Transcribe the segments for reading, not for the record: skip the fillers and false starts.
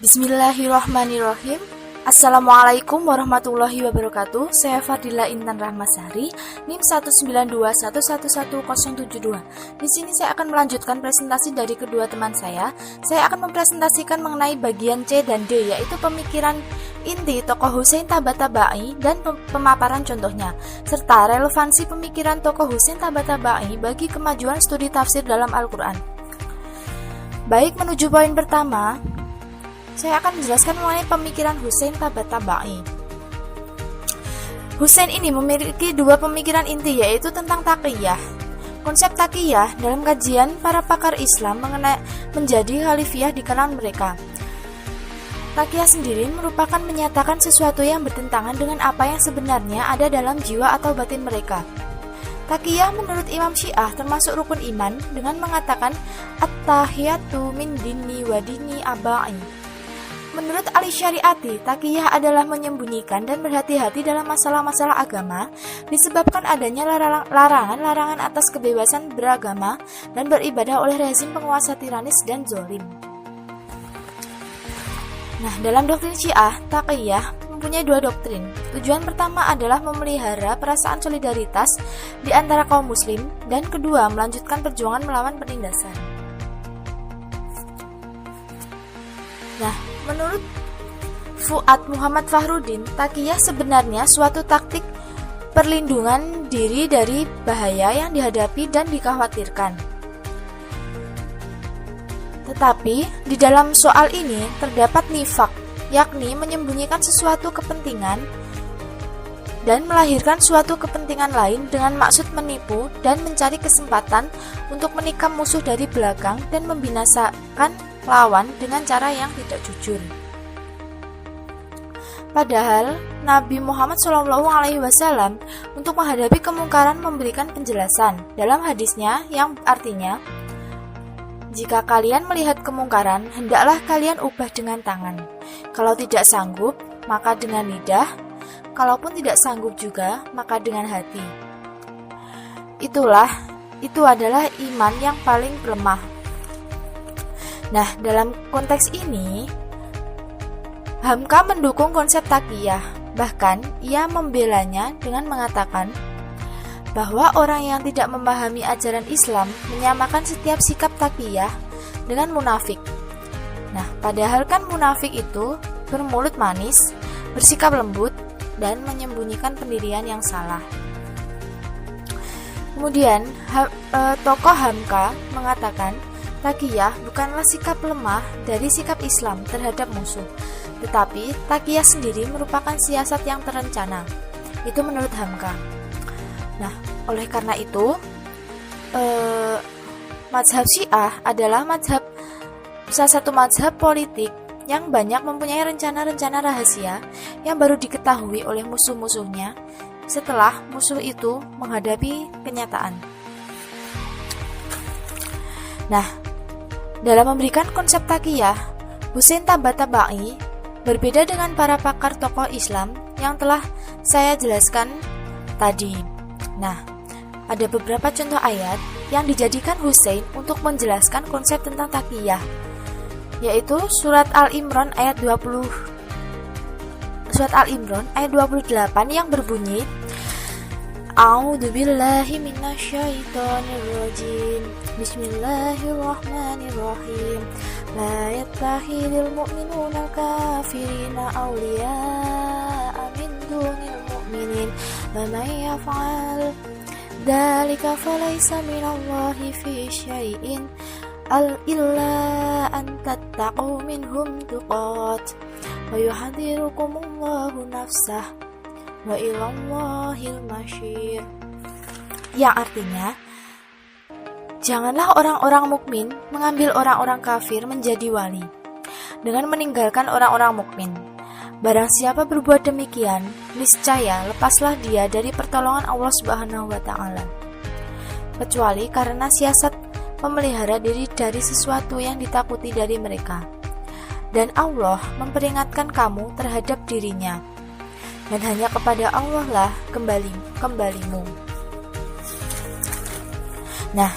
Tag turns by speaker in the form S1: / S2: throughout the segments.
S1: Bismillahirrahmanirrahim. Assalamualaikum warahmatullahi wabarakatuh. Saya Fadila Intan Rahmasari, NIM 192111072. Di sini saya akan melanjutkan presentasi dari kedua teman saya. Saya akan mempresentasikan mengenai bagian C dan D, yaitu pemikiran inti tokoh Husain Tabatabai dan pemaparan contohnya, serta relevansi pemikiran tokoh Husain Tabatabai bagi kemajuan studi tafsir dalam Al-Quran. Baik, menuju poin pertama, saya akan menjelaskan mengenai pemikiran Husain Tabatabai. Husain ini memiliki dua pemikiran inti, yaitu tentang taqiyah. Konsep taqiyah dalam kajian para pakar Islam menjadi khalifiyah di kalangan mereka. Taqiyah sendiri merupakan menyatakan sesuatu yang bertentangan dengan apa yang sebenarnya ada dalam jiwa atau batin mereka. Taqiyah menurut Imam Syiah termasuk rukun iman dengan mengatakan at-tahiyatu min dini wa dini abai. Menurut Ali Syariati, taqiyah adalah menyembunyikan dan berhati-hati dalam masalah-masalah agama disebabkan adanya larangan-larangan atas kebebasan beragama dan beribadah oleh rezim penguasa tiranis dan zolim. Nah, dalam doktrin Syiah, taqiyah mempunyai dua doktrin. Tujuan pertama adalah memelihara perasaan solidaritas di antara kaum muslim, dan kedua, melanjutkan perjuangan melawan penindasan. Nah, menurut Fuad Muhammad Fahrudin, taqiyah sebenarnya suatu taktik perlindungan diri dari bahaya yang dihadapi dan dikhawatirkan. Tetapi, di dalam soal ini terdapat nifak, yakni menyembunyikan sesuatu kepentingan dan melahirkan suatu kepentingan lain dengan maksud menipu dan mencari kesempatan untuk menikam musuh dari belakang dan membinasakan lawan dengan cara yang tidak jujur. Padahal Nabi Muhammad SAW untuk menghadapi kemungkaran memberikan penjelasan dalam hadisnya yang artinya, jika kalian melihat kemungkaran, hendaklah kalian ubah dengan tangan. Kalau tidak sanggup, maka dengan lidah. Kalaupun tidak sanggup juga, maka dengan hati. Itu adalah iman yang paling lemah. Nah, dalam konteks ini, Hamka mendukung konsep taqiyah. Bahkan, ia membelanya dengan mengatakan bahwa orang yang tidak memahami ajaran Islam menyamakan setiap sikap taqiyah dengan munafik. Nah, padahal kan munafik itu bermulut manis, bersikap lembut, dan menyembunyikan pendirian yang salah. Kemudian, tokoh Hamka mengatakan, taqiyah bukanlah sikap lemah dari sikap Islam terhadap musuh, tetapi taqiyah sendiri merupakan siasat yang terencana. Itu menurut Hamka. Nah, oleh karena itu, mazhab Syiah adalah salah satu mazhab politik yang banyak mempunyai rencana-rencana rahasia yang baru diketahui oleh musuh-musuhnya setelah musuh itu menghadapi kenyataan. Nah, dalam memberikan konsep taqiyah, Husain Tabatabai berbeda dengan para pakar tokoh Islam yang telah saya jelaskan tadi. Nah, ada beberapa contoh ayat yang dijadikan Husain untuk menjelaskan konsep tentang taqiyah, yaitu surat Al-Imran ayat 28 yang berbunyi, A'udzubillahi minasyaitonirrajim. Bismillahirrahmanirrahim. La yattakhidul mu'minuna kafirina awliya'a min dunil mu'minin. Wa man yaf'al dzalika falaysa minallahi fi syai'in illa an tattaqu minhum tuqat. Wa yuhadhirukumullahu nafsah. Wa ilallahil masyir. Yang artinya, janganlah orang-orang mukmin mengambil orang-orang kafir menjadi wali dengan meninggalkan orang-orang mukmin. Barang siapa berbuat demikian, niscaya lepaslah dia dari pertolongan Allah Subhanahu wa taala, kecuali karena siasat memelihara diri dari sesuatu yang ditakuti dari mereka. Dan Allah memperingatkan kamu terhadap dirinya, dan hanya kepada Allah lah kembalimu. Nah,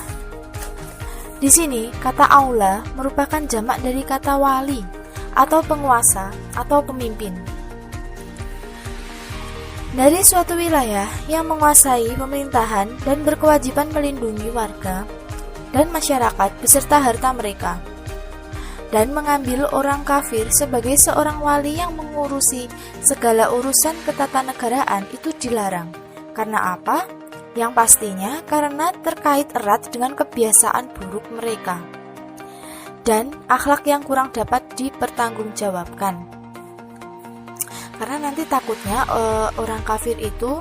S1: di sini kata aula merupakan jamak dari kata wali atau penguasa atau pemimpin dari suatu wilayah yang menguasai pemerintahan dan berkewajiban melindungi warga dan masyarakat beserta harta mereka, dan mengambil orang kafir sebagai seorang wali yang mengurusi segala urusan ketatanegaraan itu dilarang. Karena apa? Yang pastinya karena terkait erat dengan kebiasaan buruk mereka dan akhlak yang kurang dapat dipertanggungjawabkan. Karena nanti takutnya orang kafir itu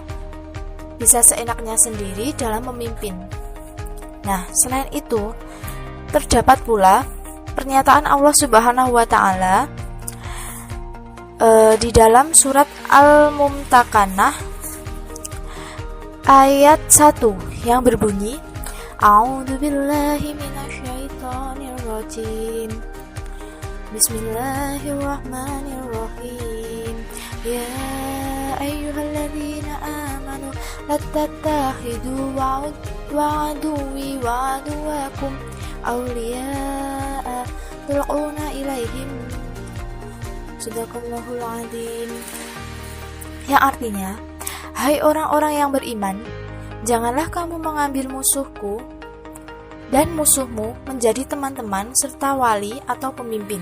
S1: bisa seenaknya sendiri dalam memimpin. Nah, selain itu terdapat pula pernyataan Allah Subhanahu wa Ta'ala di dalam surat Al-Mumtahanah ayat 1 yang berbunyi, A'udzubillahi minasyaitonirrajim. Bismillahirrahmanirrahim. Ya ayyuhalladzina amanu la tattakhidu wa'aduwi wa'aduwakum awliya'a tulquna ilaihim. Sadaqallahul adzim. Yang artinya, hai orang-orang yang beriman, janganlah kamu mengambil musuhku dan musuhmu menjadi teman-teman serta wali atau pemimpin.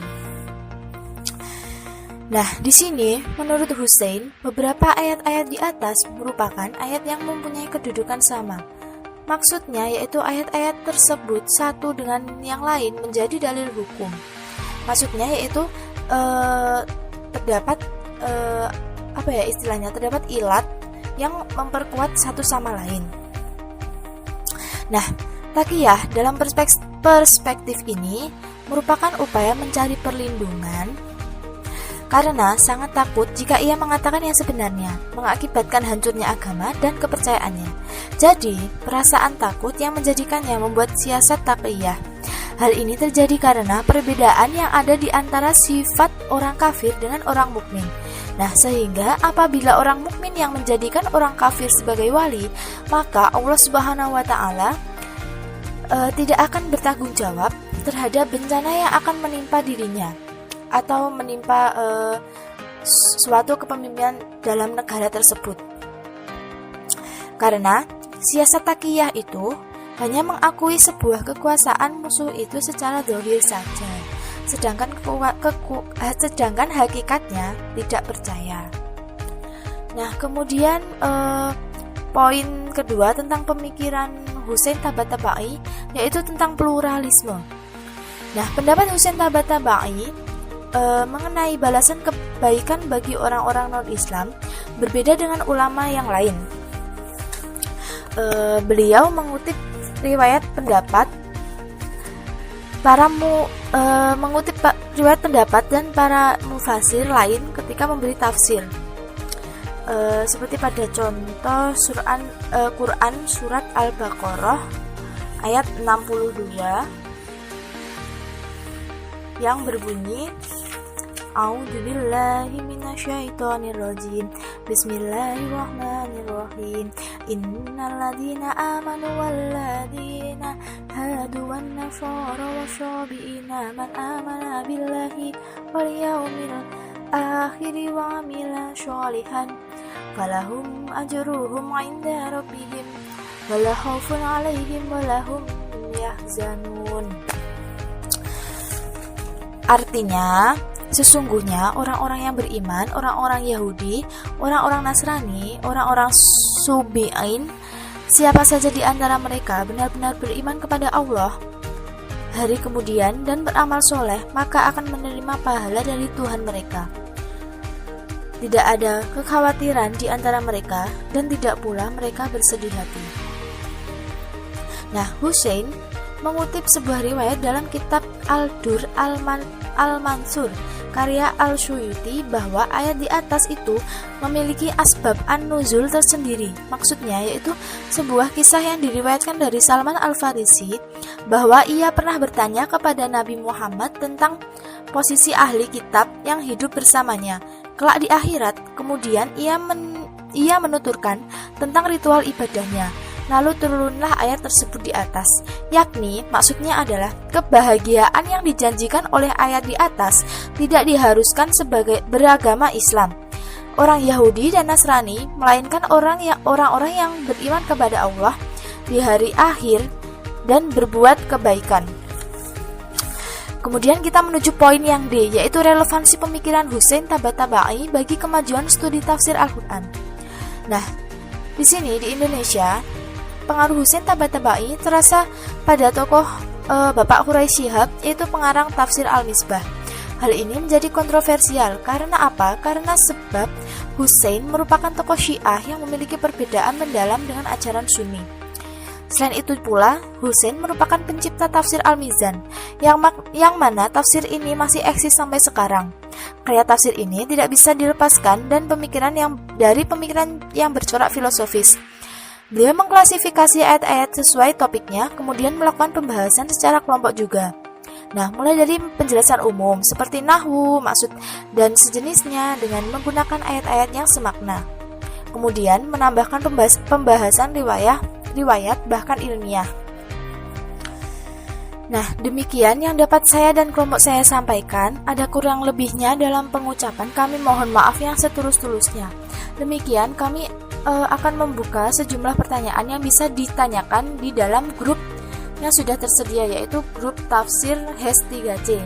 S1: Nah, di sini menurut Hussein, beberapa ayat-ayat di atas merupakan ayat yang mempunyai kedudukan sama. Maksudnya yaitu ayat-ayat tersebut satu dengan yang lain menjadi dalil hukum. Maksudnya yaitu terdapat terdapat ilat yang memperkuat satu sama lain. Nah, taqiyah dalam perspektif ini merupakan upaya mencari perlindungan karena sangat takut jika ia mengatakan yang sebenarnya, mengakibatkan hancurnya agama dan kepercayaannya. Jadi, perasaan takut yang menjadikannya membuat siasat taqiyah. Hal ini terjadi karena perbedaan yang ada di antara sifat orang kafir dengan orang mukmin. Nah, sehingga apabila orang mukmin yang menjadikan orang kafir sebagai wali, maka Allah Subhanahu wa Ta'ala tidak akan bertanggung jawab terhadap bencana yang akan menimpa dirinya atau menimpa suatu kepemimpinan dalam negara tersebut. Karena siasat taqiyah itu hanya mengakui sebuah kekuasaan musuh itu secara zahir saja, sedangkan hakikatnya tidak percaya. Nah, kemudian poin kedua tentang pemikiran Hussein Tabatabai yaitu tentang pluralisme. Nah, pendapat Hussein Tabatabai mengenai balasan kebaikan bagi orang-orang non-Islam berbeda dengan ulama yang lain. Beliau mengutip riwayat pendapat dan para mufasir lain ketika memberi tafsir. Seperti pada contoh Quran surat Al-Baqarah ayat 62 yang berbunyi, A'udzubillahi minasyaitonirrajim. Bismillahirrahmanirrahim. Innal ladzina amanu wal ladzina hadu wan nasara wasyabiina man amana billahi wal yaumil akhir wa amila sholihan falahum ajruhum 'inda rabbihim wala khaufun 'alaihim wala hum yahzanun. Artinya, sesungguhnya orang-orang yang beriman, orang-orang Yahudi, orang-orang Nasrani, orang-orang Subi'in, siapa saja di antara mereka benar-benar beriman kepada Allah hari kemudian dan beramal soleh, maka akan menerima pahala dari Tuhan mereka. Tidak ada kekhawatiran di antara mereka dan tidak pula mereka bersedih hati. Nah, Hussein mengutip sebuah riwayat dalam kitab Al-Dur Al-Mansur karya Al-Suyuti bahwa ayat di atas itu memiliki asbab an-nuzul tersendiri. Maksudnya yaitu sebuah kisah yang diriwayatkan dari Salman Al-Farisi bahwa ia pernah bertanya kepada Nabi Muhammad tentang posisi ahli kitab yang hidup bersamanya kelak di akhirat. Kemudian ia menuturkan tentang ritual ibadahnya. lalu turunlah ayat tersebut di atas. Yakni, maksudnya adalah kebahagiaan yang dijanjikan oleh ayat di atas tidak diharuskan sebagai beragama Islam, orang Yahudi dan Nasrani, melainkan orang-orang yang beriman kepada Allah di hari akhir dan berbuat kebaikan. Kemudian kita menuju poin yang D, yaitu relevansi pemikiran Husain Tabatabai bagi kemajuan studi tafsir Al-Quran. Nah, di sini di Indonesia, pengaruh Husain Tabatabai terasa pada tokoh Bapak Quraisy Shihab, yaitu pengarang tafsir Al-Misbah. Hal ini menjadi kontroversial karena apa? Karena sebab Husain merupakan tokoh Syiah yang memiliki perbedaan mendalam dengan ajaran Sunni. Selain itu pula, Husain merupakan pencipta tafsir Al-Mizan, yang mana tafsir ini masih eksis sampai sekarang. Karya tafsir ini tidak bisa dilepaskan dari pemikiran yang bercorak filosofis. Beliau mengklasifikasi ayat-ayat sesuai topiknya, kemudian melakukan pembahasan secara kelompok juga. Nah, mulai dari penjelasan umum seperti nahwu, maksud, dan sejenisnya dengan menggunakan ayat-ayat yang semakna. Kemudian menambahkan pembahasan riwayat bahkan ilmiah. Nah, demikian yang dapat saya dan kelompok saya sampaikan. Ada kurang lebihnya dalam pengucapan, kami mohon maaf yang setulus-tulusnya. Demikian kami akan membuka sejumlah pertanyaan yang bisa ditanyakan di dalam grup yang sudah tersedia, yaitu grup tafsir HES 3C.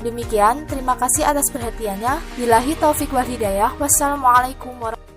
S1: Demikian, terima kasih atas perhatiannya. Billahi taufik wal hidayah. Wassalamualaikum warahmatullahi wabarakatuh.